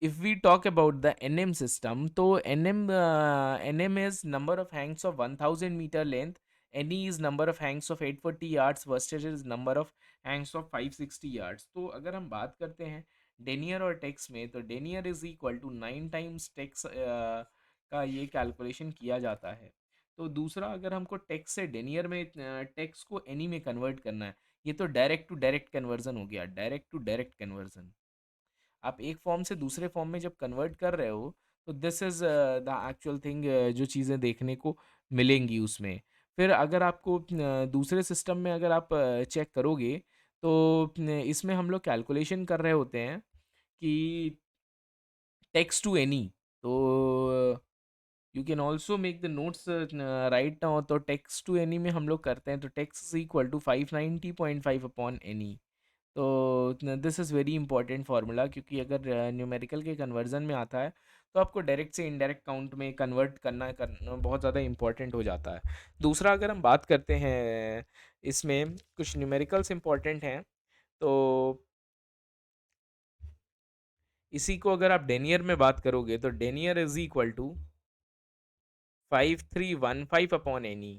if we talk about the NM system, so NM is number of hanks of 1000 meter length. NE is number of hanks of 840 yards versus is number of hanks of 560 yards. तो अगर हम बात करते हैं denier और tex में, तो denier is equal to 9 times tex का ये कैलकुलेशन किया जाता है। तो दूसरा, अगर हमको टेक्स से डेनियर में टेक्स को एनी में कन्वर्ट करना है, ये तो डायरेक्ट टू डायरेक्ट कन्वर्जन हो गया, डायरेक्ट टू डायरेक्ट कन्वर्जन। आप एक फॉर्म से दूसरे फॉर्म में जब कन्वर्ट कर रहे हो, तो this is the actual thing, जो चीज़ें देखने को मिलेंगी उसमें। फिर अगर आपको दूसरे सिस्टम में अगर आप चेक करोगे, तो इसमें हम लोग कैलकुलेशन कर रहे होते हैं कि टेक्स्ट टू एनी। तो you can also make the notes right now. तो टेक्स्ट टू एनी में हम लोग करते हैं, तो tex is equal to 590.5 upon Ne. तो this is very important formula, क्योंकि अगर न्यूमेरिकल के कन्वर्जन में आता है, तो आपको डायरेक्ट से इनडायरेक्ट काउंट में कन्वर्ट करना बहुत ज़्यादा इंपॉर्टेंट हो जाता है। दूसरा, अगर हम बात करते हैं, इसमें कुछ न्यूमेरिकल्स इंपॉर्टेंट हैं। तो इसी को अगर आप डेनियर में बात करोगे, तो denier is equal to 5315 upon Ne.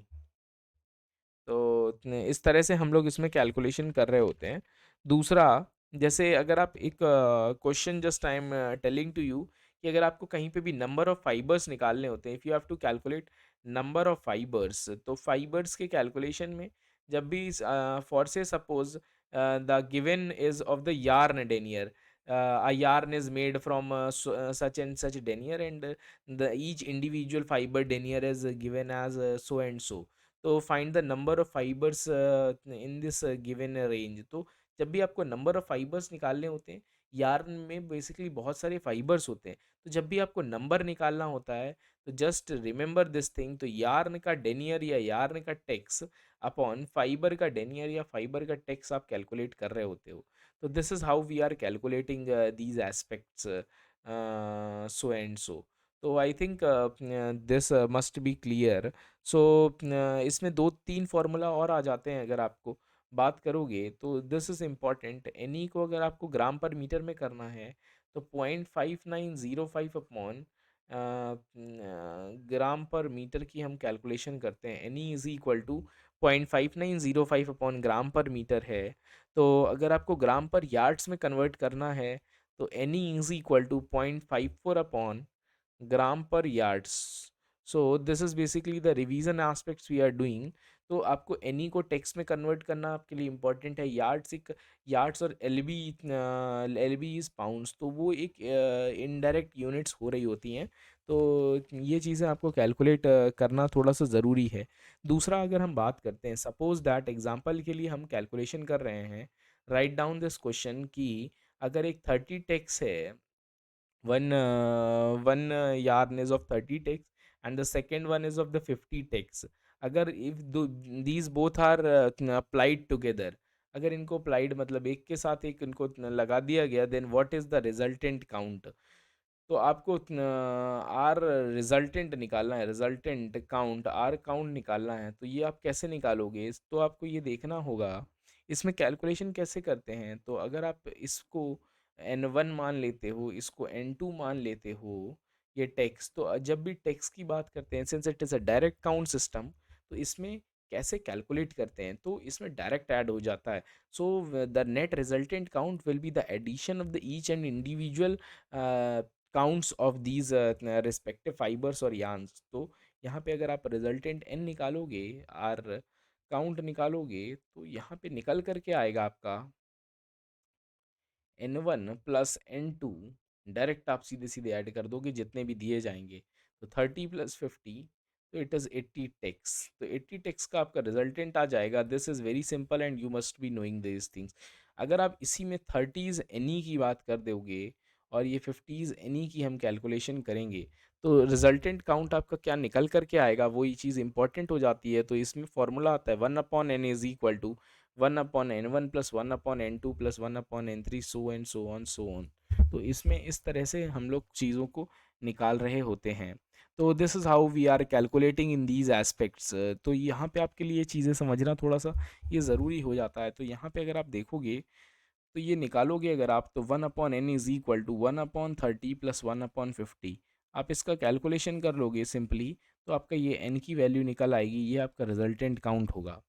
तो इस तरह से हम लोग इसमें कैलकुलेशन कर रहे होते हैं। दूसरा, जैसे अगर आप एक question, just I am telling to you, कि अगर आपको कहीं पे भी नंबर ऑफ फाइबर्स निकालने होते हैं, if you have to calculate number of fibres, तो फाइबर्स के कैलकुलेशन में जब भी फॉर से suppose the given is of the yarn denier, a yarn is made from such and such denier, and the each individual fiber denier is given as so and so. तो find the number of fibres in this given range. तो जब भी आपको number of fibres निकालने होते हैं, yarn में basically बहुत सारे फाइबर्स होते हैं, तो जब भी आपको नंबर निकालना होता है, तो जस्ट रिमेंबर दिस थिंग। तो यार्न का डेनियर या यार्न का टेक्स अपॉन फाइबर का डेनियर या फाइबर का टेक्स आप कैलकुलेट कर रहे होते हो। तो this is how we are calculating these aspects, so and so. तो I think this must be clear. So इसमें 2-3 फार्मूला और आ जाते हैं, अगर आपको बात करोगे, तो दिस इज़ इम्पॉर्टेंट। एनी को अगर आपको ग्राम पर मीटर में करना है, तो 0.5905 अपॉन ग्राम पर मीटर की हम कैलकुलेशन करते हैं। Ne is equal to 0.5905 upon gram per metre है। तो अगर आपको ग्राम पर यार्ड्स में कन्वर्ट करना है, तो Ne is equal to 0.54 upon gram पर yards. So this is basically the revision aspects we are doing. तो आपको एनी को टेक्स्ट में कन्वर्ट करना आपके लिए इंपॉर्टेंट है। यार्ड्स एक, यार्ड्स और एलबी इज पाउंड्स, तो वो एक इनडायरेक्ट यूनिट्स हो रही होती हैं। तो ये चीज़ें आपको कैलकुलेट करना थोड़ा सा ज़रूरी है। दूसरा, अगर हम बात करते हैं, सपोज दैट एग्जांपल के लिए हम कैलकुलेशन कर रहे हैं, राइट डाउन दिस क्वेश्चन, कि अगर एक 30 टेक्स है, one yarn is of 30 ticks and the second one is of the 50 ticks. अगर if these both are applied together, अगर इनको applied मतलब एक के साथ एक इनको लगा दिया गया, then what is the resultant count? तो आपको आर रिजल्टेंट निकालना है, रिजल्टेंट काउंट, आर काउंट निकालना है। तो ये आप कैसे निकालोगे? तो आपको ये देखना होगा, इसमें कैलकुलेशन कैसे करते हैं। तो अगर आप इसको N1 मान लेते हो, इसको N2 मान लेते हो, ये टेक्स्ट, तो जब भी टेक्स्ट की बात करते हैं, since it is a direct count system, तो इसमें कैसे कैलकुलेट करते हैं, तो इसमें डायरेक्ट ऐड हो जाता है। So the net resultant count will be the addition of the each and individual counts of these respective fibres और यार्न्स। तो यहाँ पे अगर आप रिजल्टेंट एन निकालोगे, आर काउंट निकालोगे, तो यहाँ पे निकल करके आएगा आपका N1 प्लस N2। डायरेक्ट आप सीधे सीधे ऐड कर दोगे जितने भी दिए जाएंगे, तो 30 प्लस 50, तो इट इज़ 80 टेक्स। तो 80 टेक्स का आपका रिजल्टेंट आ जाएगा। This is very simple and you must be knowing this things. अगर आप इसी में 30s एनी की बात कर दोगे और ये 50s एनी की हम कैलकुलेशन करेंगे, तो रिजल्टेंट काउंट आपका क्या निकल करके आएगा, वो ये चीज़ इंपॉर्टेंट हो जाती है। तो इसमें फॉर्मूला आता है 1/n is equal to 1/n1 plus 1/n2 plus 1/n3, so and so on so on. तो इसमें इस तरह से हम लोग चीज़ों को निकाल रहे होते हैं। तो this is how we are calculating in these aspects. तो यहाँ पे आपके लिए चीज़ें समझना थोड़ा सा ये ज़रूरी हो जाता है। तो यहाँ पे अगर आप देखोगे, तो ये निकालोगे अगर आप, तो 1/n is equal to 1/30 plus 1/50। आप इसका कैलकुलेशन कर लोगे सिंपली, तो आपका ये n की वैल्यू निकल आएगी, ये आपका रिजल्टेंट काउंट होगा।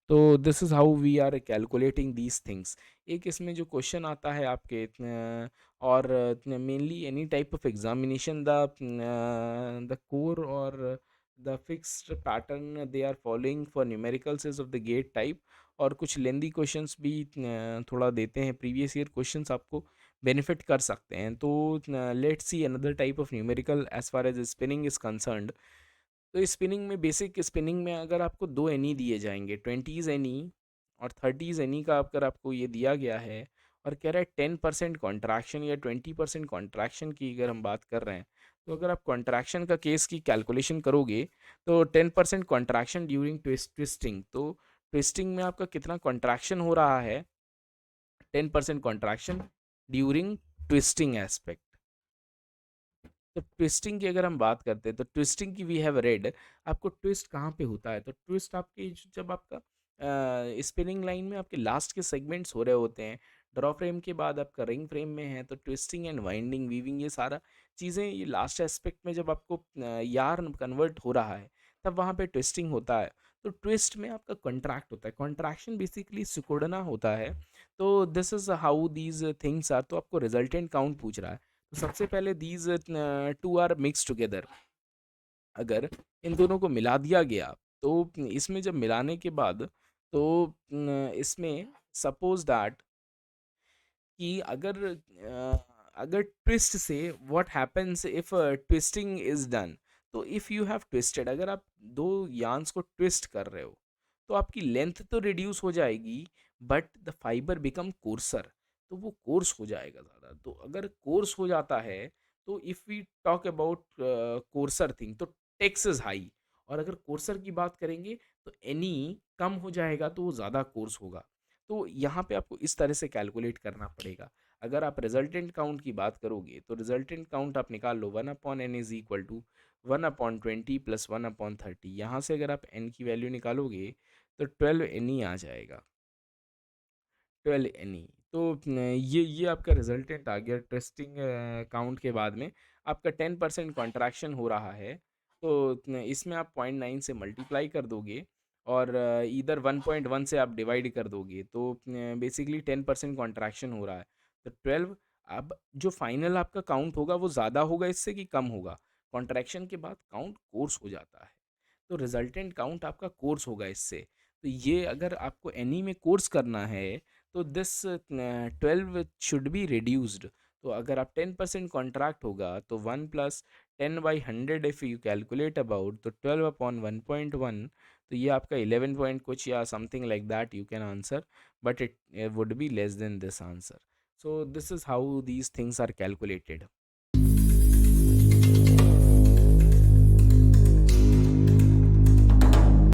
तो this is how we are calculating these things. एक इसमें जो क्वेश्चन आता है आपके और mainly any type of examination, the core और the fixed pattern they are following for numericals is of the GATE type. और कुछ लेंदी क्वेश्चंस भी थोड़ा देते हैं, प्रीवियस ईयर क्वेश्चंस आपको बेनिफिट कर सकते हैं। तो let's see another type of numerical as far as spinning is concerned. तो स्पिनिंग में, बेसिक स्पिनिंग में अगर आपको दो एनी दिए जाएंगे, 20s एनी और 30s एनी का अगर आपको ये दिया गया है, और कह रहा है 10% कॉन्ट्रैक्शन या 20% कॉन्ट्रैक्शन की अगर हम बात कर रहे हैं, तो अगर आप कॉन्ट्रैक्शन का केस की कैलकुलेशन करोगे, तो 10% कॉन्ट्रैक्शन ड्यूरिंग ट्विस्टिंग, तो ट्विस्टिंग में आपका कितना कॉन्ट्रैक्शन हो रहा है, 10% कॉन्ट्रैक्शन ड्यूरिंग ट्विस्टिंग एस्पेक्ट। तो ट्विस्टिंग की अगर हम बात करते हैं, तो ट्विस्टिंग की वी हैव रेड, आपको ट्विस्ट कहाँ पे होता है, तो ट्विस्ट आपके जब आपका स्पिनिंग लाइन में आपके लास्ट के सेगमेंट्स हो रहे होते हैं, ड्रॉ फ्रेम के बाद आपका रिंग फ्रेम में है, तो ट्विस्टिंग एंड वाइंडिंग वीविंग ये सारा चीज़ें, ये लास्ट एस्पेक्ट में जब आपको यार्न कन्वर्ट हो रहा है, तब वहाँ पे ट्विस्टिंग होता है। तो ट्विस्ट में आपका कॉन्ट्रैक्ट होता है, कॉन्ट्रैक्शन बेसिकली सिकुड़ना होता है। तो this is how these things are. तो आपको रिजल्टेंट काउंट पूछ रहा है, तो सबसे पहले these two are mix together, अगर इन दोनों को मिला दिया गया, तो इसमें जब मिलाने के बाद, तो इसमें सपोज दैट कि अगर ट्विस्ट से what happens if twisting is done, तो इफ यू हैव ट्विस्टेड, अगर आप दो यार्न्स को ट्विस्ट कर रहे हो, तो आपकी लेंथ तो रिड्यूस हो जाएगी, but the fibre become courser, तो वो कोर्स हो जाएगा ज़्यादा। तो अगर कोर्स हो जाता है, तो if we talk about coarser thing, तो टेक्स इज हाई। और अगर कोर्सर की बात करेंगे, तो एनी कम हो जाएगा, तो वो ज़्यादा कोर्स होगा। तो यहाँ पे आपको इस तरह से कैलकुलेट करना पड़ेगा। अगर आप रिजल्टेंट काउंट की बात करोगे, तो रिजल्टेंट काउंट आप निकाल लो, 1/n is equal to 1/20 plus 1/30। यहाँ से अगर आप n की वैल्यू निकालोगे, तो 12 NE आ जाएगा, 12 NE। तो ये आपका रिजल्टेंट आ गया। टेस्टिंग काउंट के बाद में आपका 10% कॉन्ट्रैक्शन हो रहा है, तो इसमें आप 0.9 से मल्टीप्लाई कर दोगे, और इधर 1.1 से आप डिवाइड कर दोगे, तो बेसिकली 10% कॉन्ट्रैक्शन हो रहा है। तो 12, अब जो फाइनल आपका काउंट होगा वो ज़्यादा होगा इससे कि कम होगा, कॉन्ट्रैक्शन के बाद काउंट कोर्स हो जाता है, तो रिजल्टेंट काउंट आपका कोर्स होगा इससे। तो ये अगर आपको एनी में कोर्स करना है, तो दिस 12 शुड बी रिड्यूस्ड। तो अगर आप 10% कॉन्ट्रैक्ट होगा, तो 1 + 10/100 इफ़ यू कैलकुलेट अबाउट, तो 12/1.1, तो ये आपका 11 पॉइंट कुछ या something like that you can answer, but it would be less than this answer. So this is how these things are calculated.